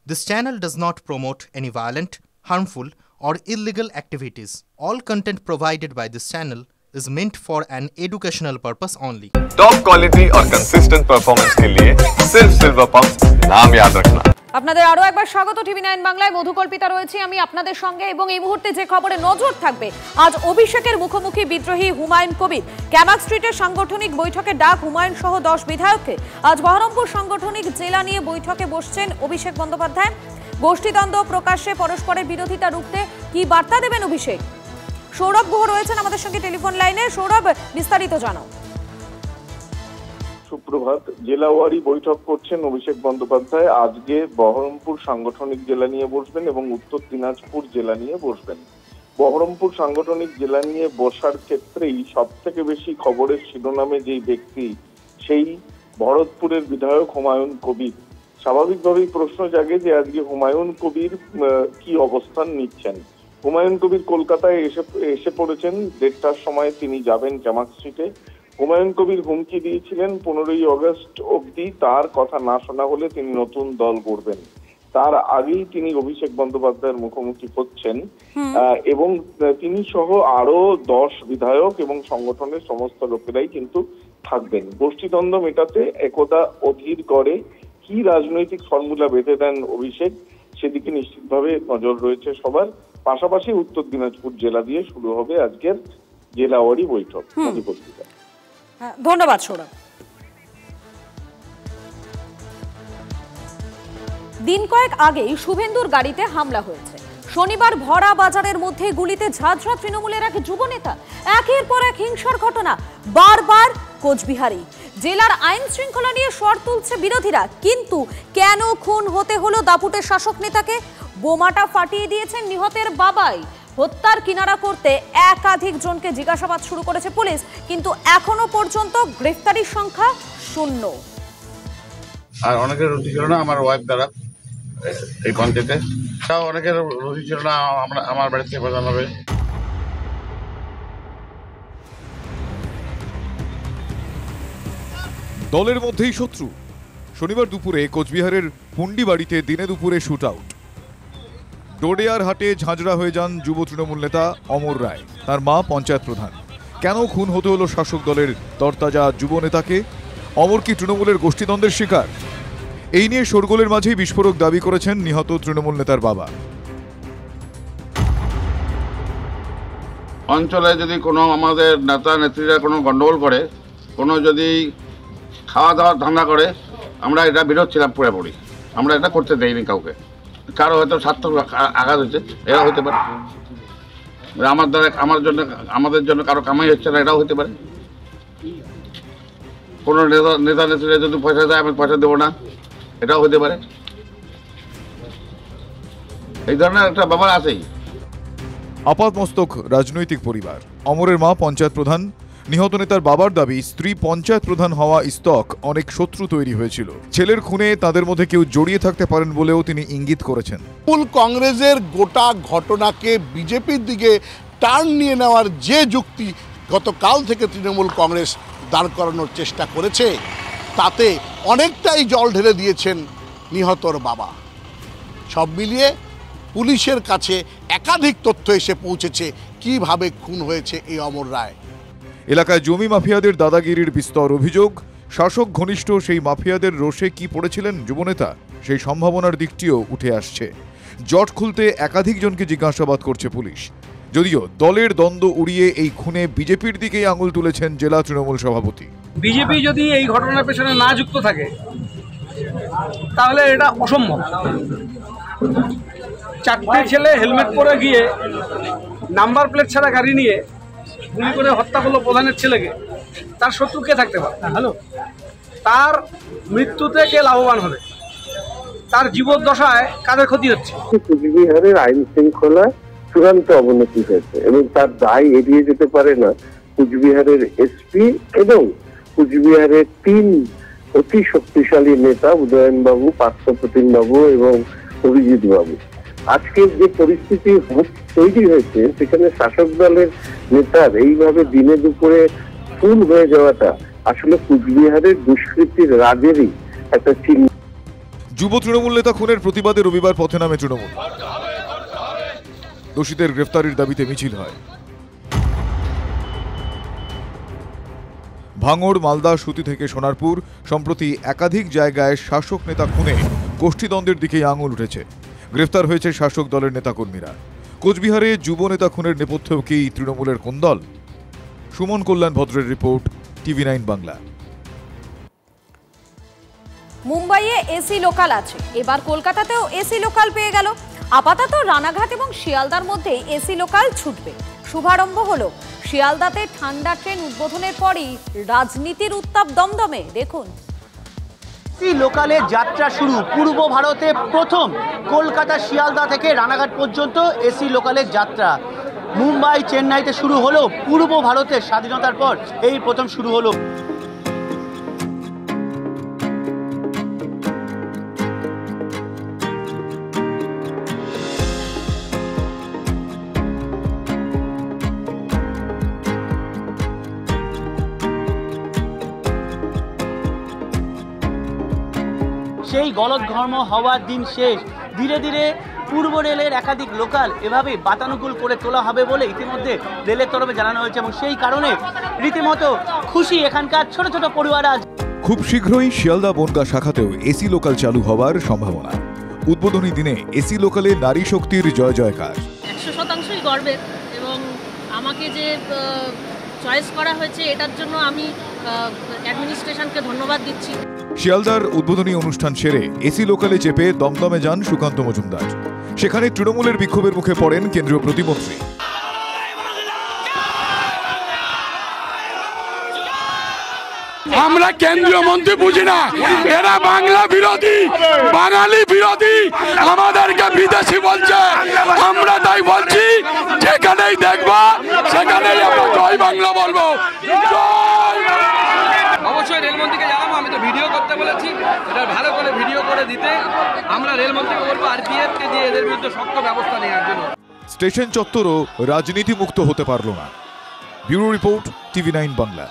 This channel does not promote any violent, harmful, or illegal activities. All content provided by this channel is meant for an educational purpose only. Top quality और consistent performance के लिए सिर्फ silver pumps नाम याद रखना। আপনাদের আরো একবার স্বাগত টিভি9 বাংলায়। মধুকল্পিতা রয়েছে আমি আপনাদের সঙ্গে এবং এই মুহূর্তে যে খবরে নজর থাকবে, আজ অভিষেকের মুখোমুখি বিদ্রোহী হুমায়ুন কবির। ক্যামাক স্ট্রিটের সাংগঠনিক বৈঠকে ডাক হুমায়ুন সহ 10 বিধায়ককে। আজ বহরমপুর সাংগঠনিক জেলা নিয়ে বৈঠকে বসছেন অভিষেক বন্দ্যোপাধ্যায়। গোষ্ঠীদ্বন্দ্ব প্রকাশ্যে পরস্পরের বিরোধিতা রুখতে কি বার্তা দেবেন অভিষেক? সৌরভ গুহ রয়েছেন আমাদের সঙ্গে টেলিফোন লাইনে। সৌরভ, বিস্তারিত জানাও। সুপ্রভাত। জেলাওয়ারি বৈঠক করছেন অভিষেক বন্দ্যোপাধ্যায়। আজকে বহরমপুর সাংগঠনিক জেলা নিয়ে বসবেন এবং উত্তর দিনাজপুর জেলা নিয়ে বসবেন। বহরমপুর সাংগঠনিক জেলা নিয়ে বসার ক্ষেত্রেই সব থেকে বেশি খবরের শিরোনামে যেই ব্যক্তি, সেই ভরতপুরের বিধায়ক হুমায়ুন কবির। স্বাভাবিকভাবেই প্রশ্ন জাগে যে আজকে হুমায়ুন কবির কি অবস্থান নিচ্ছেন। হুমায়ুন কবির কলকাতায় এসে পড়েছেন। 1:30টার সময় তিনি যাবেন ক্যামাক স্ট্রিটে। হুমায়ুন কবির হুমকি দিয়েছিলেন 15ই আগস্ট অবধি তার কথা না শোনা হলে তিনি নতুন দল গড়বেন। তার আগেই তিনি অভিষেক বন্দ্যোপাধ্যায়ের মুখোমুখি হচ্ছেন এবং তিনি সহ আরো 10 বিধায়ক এবং সংগঠনের সমস্ত লোকেরাই কিন্তু থাকবেন। গোষ্ঠীদ্বন্দ্ব মেটাতে একদা অধীর করে কি রাজনৈতিক ফর্মুলা বেঁধে দেন অভিষেক, সেদিকে নিশ্চিতভাবে নজর রয়েছে সবার। পাশাপাশি উত্তর দিনাজপুর জেলা দিয়ে শুরু হবে আজকের জেলাওয়ারি বৈঠক। ধন্যবাদ সৌরভ। দিন কয়েক আগেই শুভেন্দুর গাড়িতে হামলা হয়েছে। শনিবার ভরা বাজারের মধ্যে গুলিতে ঝাঁঝরা তৃণমূলের এক যুবনেতা। একের পর এক হিংসার ঘটনা, বারবার কোচবিহারে। জেলার আইন শৃঙ্খলা নিয়ে স্বর তুলছে বিরোধীরা, কিন্তু কেন খুন হতে হলো দাপুটের শাসক নেতাকে? বোমাটা ফাটিয়ে দিয়েছেন নিহতের বাবাই। হত্যার কিনারা করতে একাধিক জনকে জিজ্ঞাসাবাদ শুরু করেছে পুলিশ, কিন্তু এখনো পর্যন্ত গ্রেফতারির সংখ্যা 0। আর অনেকের রুচি ছিল না আমার ওয়াইফ দ্বারা এই পঞ্চায়েতে, তাও অনেকের রুচি ছিল না আমার বাড়ি থেকে প্রধান হবে। দলের মধ্যেই শত্রু। শনিবার দুপুরে কোচবিহারের পুন্ডি বাড়িতে দিনে দুপুরে শুট আউট। ডোডেয়ার হাটে ঝাঁঝরা হয়ে যান যুব তৃণমূল নেতা অমর রায়, তার মা পঞ্চায়েত প্রধান। কেন খুন হতে হলো শাসক দলের তরতাজা যুব নেতাকে? অমর কি তৃণমূলের গোষ্ঠীদ্বন্দ্বের শিকার? এই নিয়ে শোরগোলের মাঝেই বিস্ফোরক দাবি করেছেন নিহত তৃণমূল নেতার বাবা। অঞ্চলে যদি কোনো আমাদের নেতা নেত্রীরা কোনো গন্ডগোল করে, কোনো যদি খাওয়া দাওয়ার ধান্দা করে, আমরা এটা বিরোধ ছিলাম পুরোপুরি। আমরা এটা করতে দেইনি কাউকে। কারো হয়তো স্বার্থ আঘাত হচ্ছে, এরা হতে পারে। আমাদের জন্য কারো কামাই হচ্ছে না, এটাও হতে পারে। কোনো নেতা নেত্রীরা যদি পয়সা দেয়, আমি পয়সা দেবো না, এটাও হতে পারে। এই ধরনের একটা ব্যাপার আছেই। আপাতমস্তক রাজনৈতিক পরিবার। অমরের মা পঞ্চায়েত প্রধান। নিহত নেতার বাবার দাবি, স্ত্রী পঞ্চায়েত প্রধান হওয়া ইস্তক অনেক শত্রু তৈরি হয়েছিল। ছেলের খুনে তাদের মধ্যে কেউ জড়িয়ে থাকতে পারেন বলেও তিনি ইঙ্গিত করেছেন। কংগ্রেসের গোটা ঘটনাকে বিজেপির দিকে টার্ন নিয়ে নেওয়ার যে যুক্তি গতকাল থেকে তৃণমূল কংগ্রেস দাঁড় করানোর চেষ্টা করেছে, তাতে অনেকটাই জল ঢেলে দিয়েছেন নিহতর বাবা। সব মিলিয়ে পুলিশের কাছে একাধিক তথ্য এসে পৌঁছেছে কিভাবে খুন হয়েছে এই অমর রায়। এলাকায় জমি মাফিয়াদের দাদাগিরির বিস্তর অভিযোগ। শাসক ঘনিষ্ঠ সেই মাফিয়াদের রোষে কি পড়েছিলেন যুবনেতা, সেই সম্ভাবনার দিকটিও উঠে আসছে। জট খুলতে একাধিক জনকে জিজ্ঞাসাবাদ করছে পুলিশ। যদিও দলের দ্বন্দ্ব উড়িয়ে এই খুনে বিজেপির দিকেই আঙুল তুলেছেন জেলা তৃণমূল সভাপতি। বিজেপি যদি এই ঘটনার পেছনে না যুক্ত থাকে তাহলে এটা অসম্ভব। 4টে ছেলে হেলমেট পরে গিয়ে নাম্বার প্লেট ছাড়া গাড়ি নিয়ে গুলি করে হত্যা করলো প্রধানের ছেলেকে। তার শত্রু কে থাকতে পারে? তার মৃত্যুতে কে লাভবান হবে? তার জীবদ্দশায় কাদের ক্ষতি হচ্ছে? কুচবিহারের আইন শৃঙ্খলা চূড়ান্ত অবনতি হয়েছে এবং তার দায় এড়িয়ে যেতে পারে না কুচবিহারের এসপি এবং কুচবিহারের 3 অতি শক্তিশালী নেতা, উদয়ন বাবু, পার্থপ্রতিম বাবু এবং অভিজিৎ বাবু। আজকের যে পরিস্থিতি তৈরি হয়েছে, সেখানে শাসক দলের নেতার এইভাবে দিনে দুপুরে খুন হয়ে যাওয়াটা আসলে কুচবিহারের দুষ্কৃতির রাজেরই একটা চিহ্ন। যুব তৃণমূল নেতা খুনের প্রতিবাদে রবিবার পথে নামে তৃণমূল। দোষীদের গ্রেফতারের দাবিতে মিছিল হয়। ভাঙড়, মালদা, সুতি থেকে সোনারপুর সম্প্রতি একাধিক জায়গায় শাসক নেতা খুনে গোষ্ঠীদ্বন্দ্বের দিকেই আঙুল উঠেছে। গ্রেফতার হয়েছে শাসক দলের নেতাকর্মীরা। কোচবিহারে যুব নেতা খুনের নেপথ্যেও কি তৃণমূলের কোন দল? সুমন কল্যাণ ভদ্রের রিপোর্ট, TV9 বাংলা। মুম্বাইয়ে এসি লোকাল আছে, এবার কলকাতাতেও এসি লোকাল পেয়ে গেল। আপাতত রানাঘাট এবং শিয়ালদার মধ্যে এসি লোকাল ছুটবে। শুভারম্ভ হলো শিয়ালদাতে ঠান্ডা ট্রেন উদ্বোধনের পরই রাজনীতির উত্তাপ দমদমে। দেখুন, এসি লোকালে যাত্রা শুরু। পূর্ব ভারতে প্রথম কলকাতা শিয়ালদা থেকে রানাঘাট পর্যন্ত এসি লোকালের যাত্রা। মুম্বাই, চেন্নাইতে শুরু হলো, পূর্ব ভারতের স্বাধীনতার পর এই প্রথম শুরু হলো। সেই গলদঘর্ম হওয়ার দিন শেষ। ধীরে ধীরে পূর্ব রেলের একাধিক লোকাল এভাবে বাতানুকূল করে তোলা হবে বলে ইতিমধ্যে রেলের তরফে জানানো হয়েছে এবং সেই কারণে রীতিমতো খুশি এখানকার ছোট ছোট পড়ুয়ারা। খুব শীঘ্রই শিয়ালদা বনগাঁ শাখাতেও এসি লোকাল চালু হওয়ার সম্ভাবনা। উদ্বোধনী দিনে এসি লোকালে নারী শক্তির জয় জয়কার। 100%ই গর্বের এবং আমাকে যে চয়েস করা হয়েছে এটার জন্য আমি অ্যাডমিনিস্ট্রেশনকে ধন্যবাদ দিচ্ছি। শিয়ালদার উদ্বোধনী অনুষ্ঠান সেরে এসি লোকালে চেপে দমদমে যান সুকান্ত মজুমদার। সেখানে তৃণমূলের বিক্ষোভের মুখে পড়েন কেন্দ্রীয় প্রতিমন্ত্রী। আমরা কেন্দ্রীয় মন্ত্রী বুঝি না, এরা বাংলা বিরোধী, বাঙালি বিরোধী, আমাদেরকে বিদেশি বলছে। আমরা তাই বলছি, যেখানেই দেখবা সেখানেই আমরা জয় বাংলা বলবো। অবশ্যই রেলমন্ত্রীকে জানাবো, আমি তো ভিডিও করতে বলেছি, এটা ভালো করে ভিডিও করে দিতে আমরা রেলমন্ত্রীকে বলবো RPF-কে দিয়ে এদের বিরুদ্ধে শক্ত ব্যবস্থা নেওয়ার জন্য। স্টেশন চত্বরও রাজনীতি মুক্ত হতে পারল না। Bureau report, TV9 Bangla.